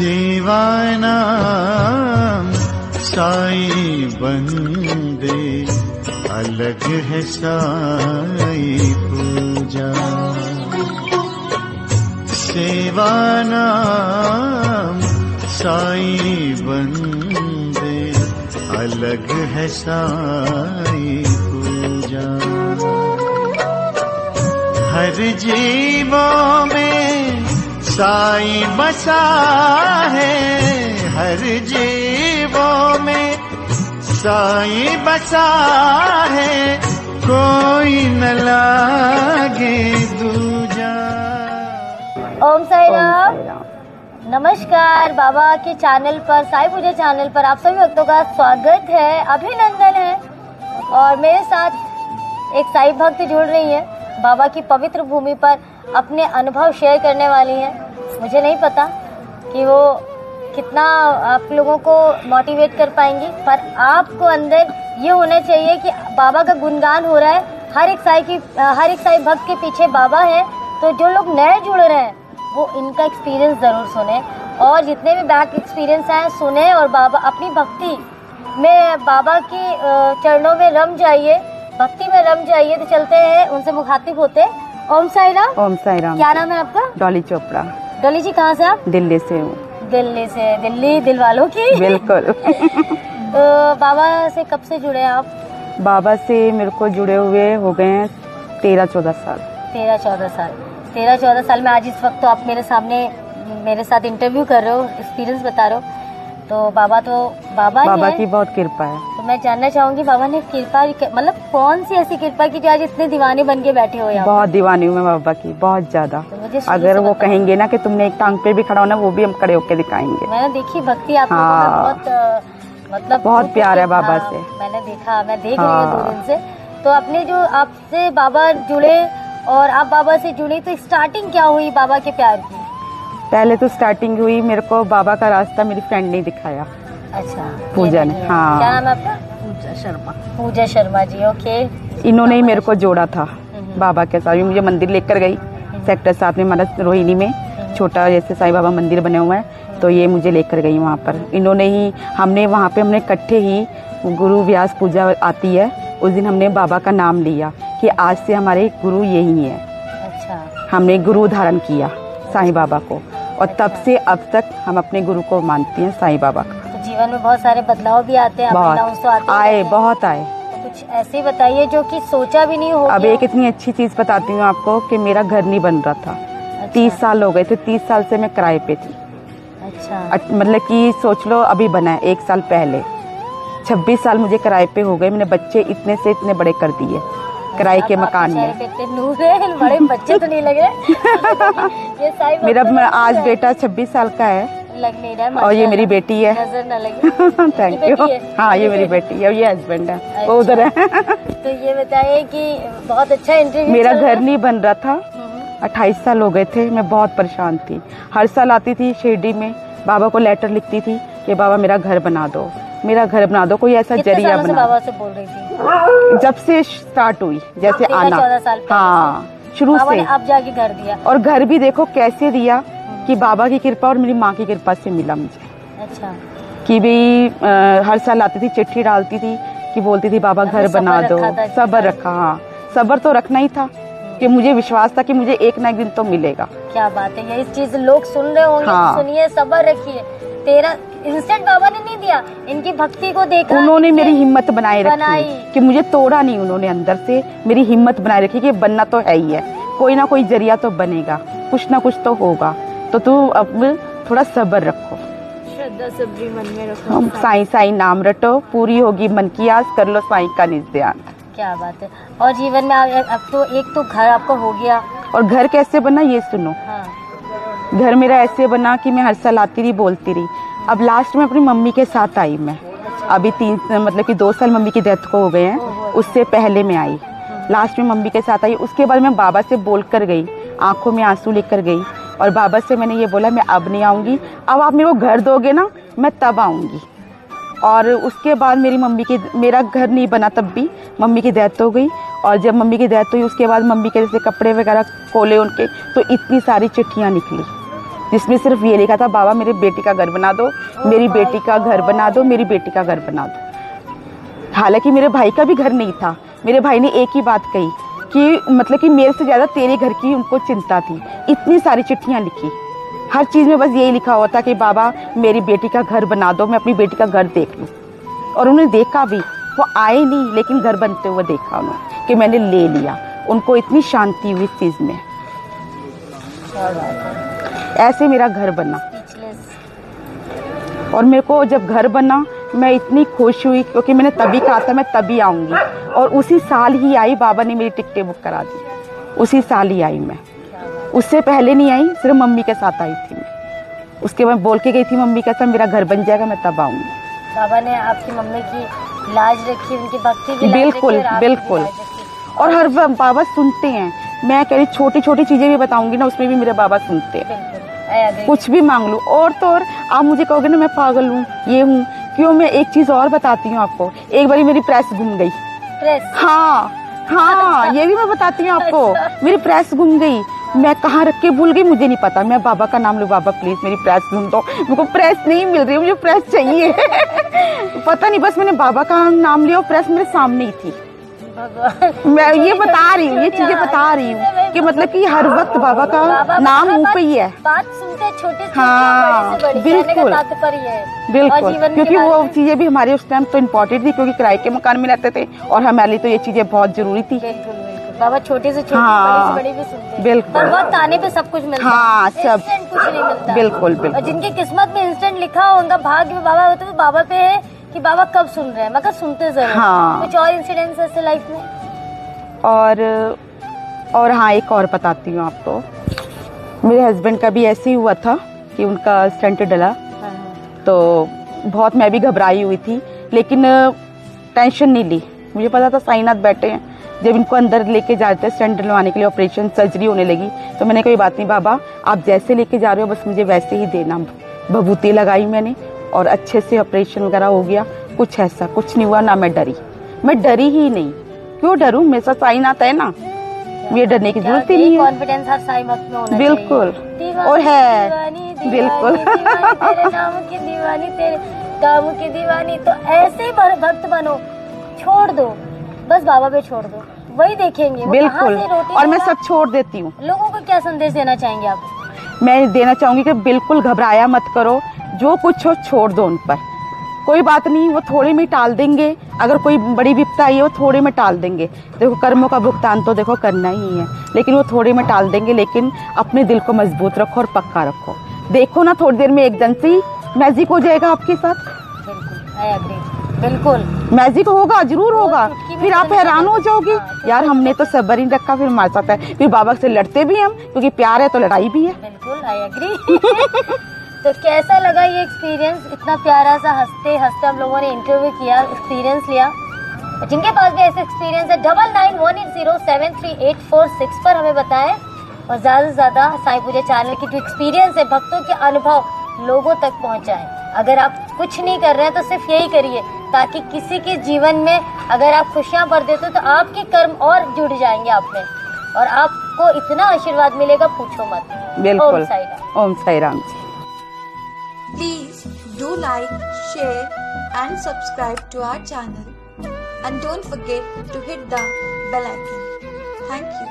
सेवानाम साई बंदे, अलग है साई पूजा। सेवानाम साई बंदे, अलग है साई पूजा। हर जीवों में साई बसा है, हर जीवों में साई बसा है, कोई न लागे दूजा। ओम साई राम। नमस्कार। बाबा के चैनल पर, साई पूजा चैनल पर आप सभी भक्तों का स्वागत है, अभिनंदन है। और मेरे साथ एक साई भक्त जुड़ रही है, बाबा की पवित्र भूमि पर अपने अनुभव शेयर करने वाली है। मुझे नहीं पता कि वो कितना आप लोगों को मोटिवेट कर पाएंगी, पर आपको अंदर ये होना चाहिए कि बाबा का गुणगान हो रहा है। हर एक साई भक्त के पीछे बाबा है। तो जो लोग नए जुड़ रहे हैं वो इनका एक्सपीरियंस ज़रूर सुने, और जितने भी बैक एक्सपीरियंस हैं सुने, और बाबा अपनी भक्ति में बाबा की चरणों में रम जाइए, भक्ति में रम जाइए। तो चलते हैं उनसे मुखातिब होते। ओम साई राम। ओम साई राम। क्या नाम है आपका? डॉली चोपड़ा। डॉली जी, कहाँ से आप? दिल्ली से हूँ। दिल्ली से? दिल्ली दिल वालों की। बिल्कुल। तो बाबा से कब से जुड़े आप? बाबा से मेरे को जुड़े हुए हो गए हैं 13-14 साल। 13-14 साल। 13-14 साल में आज इस वक्त तो आप मेरे सामने मेरे साथ इंटरव्यू कर रहे हो, एक्सपीरियंस बता रहे हो। तो बाबा बाबा की बहुत कृपा है। तो मैं जानना चाहूंगी, बाबा ने कृपा मतलब कौन सी ऐसी कृपा की जो आज इतने दीवाने बन के बैठे हो यहाँ? बहुत दीवानी हूँ मैं बाबा की, बहुत ज्यादा। तो अगर वो कहेंगे ना कि तुमने एक टांग पे भी खड़ा होना, वो भी हम खड़े होके दिखाएंगे। मैंने देखी भक्ति आप लोगों में, बहुत मतलब बहुत प्यार है बाबा से। मैंने देखा, मैं देख रही हूँ 2 दिन से। तो अपने जो आपसे बाबा जुड़े और आप बाबा से जुड़ी, तो स्टार्टिंग क्या हुई बाबा के प्यार की? पहले तो स्टार्टिंग हुई, मेरे को बाबा का रास्ता मेरी फ्रेंड ने दिखाया। अच्छा। पूजा ने। हाँ। क्या नाम है आपका? पूजा शर्मा। पूजा शर्मा जी, ओके। इन्होंने ही मेरे को जोड़ा था बाबा के साथ। मुझे मंदिर लेकर गई सेक्टर 7 में, हमारा रोहिणी में छोटा जैसे साईं बाबा मंदिर बने हुए हैं, तो ये मुझे लेकर गई वहाँ पर। इन्होंने ही हमने इकट्ठे ही गुरु व्यास पूजा आती है, उस दिन हमने बाबा का नाम लिया कि आज से हमारे गुरु यही है। अच्छा। हमने गुरु धारण किया साईं बाबा को, और तब से अब तक हम अपने गुरु को मानते हैं साईं बाबा का। तो जीवन में बहुत सारे बदलाव भी आते हैं, बहुत आए। तो कुछ ऐसे बताइए जो कि सोचा भी नहीं होगा। अब एक इतनी अच्छी चीज बताती हूँ आपको कि मेरा घर नहीं बन रहा था। अच्छा। 30 साल हो गए थे। 30 साल से मैं किराए पे थी। अच्छा। मतलब कि सोच लो, अभी बना है 1 साल पहले। 26 साल मुझे किराए पे हो गए। मैंने बच्चे इतने से इतने बड़े कर दिए किराए के मकान में। बड़े बच्चे तो नहीं लग रहे। मेरा आज बेटा 26 साल का है, लग नहीं रहा है, और ये मेरी बेटी है। नजर न लगे। Thank you. हाँ, ये मेरी बेटी है और ये हस्बैंड है, वो उधर है। तो ये बताइए कि बहुत अच्छा इंटरव्यू। मेरा घर नहीं बन रहा था, 28 साल हो गए थे। मैं बहुत परेशान थी। हर साल आती थी शिरडी में, बाबा को लेटर लिखती थी कि बाबा मेरा घर बना दो, मेरा घर बना दो, कोई ऐसा जरिया बना। बाबा से बोल रही थी? जब से स्टार्ट हुई, जैसे आना। 14 साल हाँ, शुरू से। अब जाके घर दिया, और घर भी देखो कैसे दिया कि बाबा की कृपा और मेरी माँ की कृपा से मिला मुझे। अच्छा। कि भी हर साल आती थी, चिट्ठी डालती थी कि बोलती थी बाबा घर बना दो। सब्र रखा। हाँ, सब्र तो रखना ही था कि मुझे विश्वास था कि मुझे एक ना एक दिन तो मिलेगा। क्या बात है, ये चीज लोग सुन रहे होंगे। हाँ। सुनिए, सब्र रखिए। 13 इंस्टेंट बाबा ने नहीं दिया, इनकी भक्ति को देखा, उन्होंने मेरी हिम्मत बनाए रखी कि मुझे तोड़ा नहीं। उन्होंने अंदर से मेरी हिम्मत बनाए रखी कि बनना तो है ही है, कोई ना कोई जरिया तो बनेगा, कुछ ना कुछ तो होगा। तो तू अब थोड़ा सब्र रखो, श्रद्धा सब्री मन में रखो, साईं साईं नाम रटो, पूरी होगी मन की आस, कर लो साईं का निज ध्यान। क्या बात है। और जीवन में अब तो एक तो घर आपका हो गया। और घर कैसे बना ये सुनो। हाँ। घर मेरा ऐसे बना कि मैं हर साल आती रही, बोलती रही। अब लास्ट में अपनी मम्मी के साथ आई मैं। अभी 2 साल मम्मी की डेथ को हो गए हैं, उससे पहले मैं आई। लास्ट में मम्मी के साथ आई। उसके बाद मैं बाबा से बोल कर गई, आंखों में आंसू लेकर गई, और बाबा से मैंने ये बोला मैं अब नहीं आऊँगी, अब आप मेरे को घर दोगे ना मैं तब आऊँगी। और उसके बाद मेरा घर नहीं बना, तब भी मम्मी की डेथ हो गई। और जब मम्मी की डेथ हुई उसके बाद मम्मी के जैसे कपड़े वगैरह खोले उनके, तो इतनी सारी चिट्ठियाँ निकली जिसमें सिर्फ ये लिखा था, बाबा मेरी बेटी का घर बना दो, मेरी बेटी का घर बना दो, मेरी बेटी का घर बना दो। हालांकि मेरे भाई का भी घर नहीं था। मेरे भाई ने एक ही बात कही कि मतलब कि मेरे से ज़्यादा तेरे घर की उनको चिंता थी। इतनी सारी चिट्ठियाँ लिखी, हर चीज़ में बस यही लिखा हुआ था कि बाबा मेरी बेटी का घर बना दो, मैं अपनी बेटी का घर देख लूँ। और उन्होंने देखा भी, वो आए नहीं लेकिन घर बनते हुए देखा उन्होंने कि मैंने ले लिया। उनको इतनी शांति हुई इस चीज़ में। ऐसे मेरा घर बना। और मेरे को जब घर बना मैं इतनी खुश हुई, क्योंकि मैंने तभी कहा था मैं तभी आऊँगी, और उसी साल ही आई। बाबा ने मेरी टिकटें बुक करा दी, उसी साल ही आई मैं। उससे पहले नहीं आई, सिर्फ मम्मी के साथ आई थी मैं। उसके बाद बोल के गई थी मम्मी के साथ मेरा घर बन जाएगा, मैं तब आऊँगी। बाबा ने आपकी मम्मी की लाज रखी, उनकी भक्ति की लाज बिल्कुल रखी, और बिल्कुल। आपकी भी लाज रखी। और हर बाबा सुनते हैं। मैं कह रही छोटी छोटी चीजें भी बताऊंगी ना, उसमें भी मेरे बाबा सुनते हैं। बिल्कुल, I agree। कुछ भी मांग लूं। और तो और आप मुझे कहोगे ना मैं पागल हूँ, ये हूँ, क्यों? मैं एक चीज और बताती हूँ आपको। एक बारी मेरी प्रेस गुम गई। प्रेस? हाँ हाँ, ये भी मैं बताती हूँ आपको। मेरी प्रेस गुम गई, मैं कहाँ रख के भूल गई, मुझे नहीं पता। मैं बाबा का नाम लूँ, बाबा प्लीज मेरी प्रेस ढूंढ दो, मेरे को प्रेस नहीं मिल रही, मुझे प्रेस चाहिए। पता नहीं, बस मैंने बाबा का नाम लिया और प्रेस मेरे सामने ही थी। मैं ये बता रही हूँ, ये चीजें बता रही हूँ कि मतलब कि हर वक्त बाबा का नाम मुंह पे ही है। बात सुनते छोटे से हाँ, बड़े से बड़ी, बिल्कुल। कहने का तात्पर्य है। बिल्कुल, और जीवन के क्योंकि बारे वो में- चीजें भी हमारे उस टाइम तो इम्पोर्टेंट थी, क्योंकि किराए के मकान में रहते थे और हमारे लिए तो ये चीजें बहुत जरूरी थी। बिल्कुल बिल्कुल। बाबा छोटे से छोटे, हाँ, बड़े से बड़े भी सुनते हैं। बिल्कुल। और वक्त आने पे सब कुछ मिलता है। हाँ, सब। इंस्टेंट कुछ नहीं मिलता। बिल्कुल बिल्कुल। और जिनकी किस्मत में इंस्टेंट लिखा हो, उनका भाग्य में बाबा होते, तो बाबा पे है कि बाबा कब सुन रहे हैं, मगर सुनते जरूर। हाँ। कुछ और इंसिडेंट्स ऐसे लाइफ में? और हाँ, एक और बताती हूँ आपको। मेरे हस्बैंड का भी ऐसे ही हुआ था कि उनका स्टंट डला, तो बहुत मैं भी घबराई हुई थी, लेकिन टेंशन नहीं ली। मुझे पता था साईनाथ बैठे हैं। जब इनको अंदर लेके जाते हैं स्टंट डलवाने के लिए, ऑपरेशन सर्जरी होने लगी, तो मैंने कोई बात नहीं बाबा, आप जैसे लेके जा रहे हो बस मुझे वैसे ही देना। भभूति लगाई मैंने और अच्छे से ऑपरेशन वगैरह हो गया। कुछ ऐसा कुछ नहीं हुआ, ना मैं डरी ही नहीं। क्यों डरूं, मेरे साथ साईनाथ है ना, मुझे डरने की जरूरत ही नहीं है। कॉन्फिडेंस हर साईं भक्त में होना बिल्कुल। चाहिए। और है। दीवानी, बिल्कुल। दीवानी, तेरे नाम की दीवानी, तेरे काम की दीवानी। तो ऐसे ही भक्त बनो, छोड़ दो, बस बाबा पे छोड़ दो, वही देखेंगे वो बिल्कुल। कहाँ से रोटी और मैं देगा। सब छोड़ देती हूँ। लोगों को क्या संदेश देना चाहेंगे आप? मैं देना चाहूंगी कि बिल्कुल घबराया मत करो, जो कुछ हो छोड़ दो उन पर। कोई बात नहीं, वो थोड़े में टाल देंगे। अगर कोई बड़ी विपदा आई है, वो थोड़े में टाल देंगे। देखो कर्मों का भुगतान तो देखो करना ही है, लेकिन वो थोड़े में टाल देंगे। लेकिन अपने दिल को मजबूत रखो और पक्का रखो। देखो ना, थोड़ी देर में एकदम से ही मैजिक हो जाएगा आपके साथ। बिल्कुल, I agree। बिल्कुल मैजिक होगा, जरूर होगा। चुटकी में फिर आप चली हैरान हो जाओगे, हाँ, यार हमने तो सब्र ही रखा, फिर हमारे साथ है। फिर बाबा से लड़ते भी हम, क्योंकि प्यार है तो लड़ाई भी है। बिल्कुल, I agree। तो कैसा लगा ये एक्सपीरियंस? इतना प्यारा सा हंसते हंसते हम लोगों ने इंटरव्यू किया, एक्सपीरियंस लिया। जिनके पास भी ऐसे एक्सपीरियंस है 9918073846 पर हमें बताएं। और ज़्यादा से ज़्यादा साईं पूजा चैनल की जो एक्सपीरियंस है, भक्तों के अनुभव लोगों तक पहुंचाएं। अगर आप कुछ नहीं कर रहे हैं तो सिर्फ यही करिए, ताकि किसी के जीवन में अगर आप खुशियां भर देते हो तो आपके कर्म और जुड़ जाएंगे आप में, और आपको इतना आशीर्वाद मिलेगा पूछो मत। बिल्कुल। ओम साईं राम। ओम Sai Ram. Please do like, share and subscribe to our channel, and don't forget to hit the bell icon. Thank you.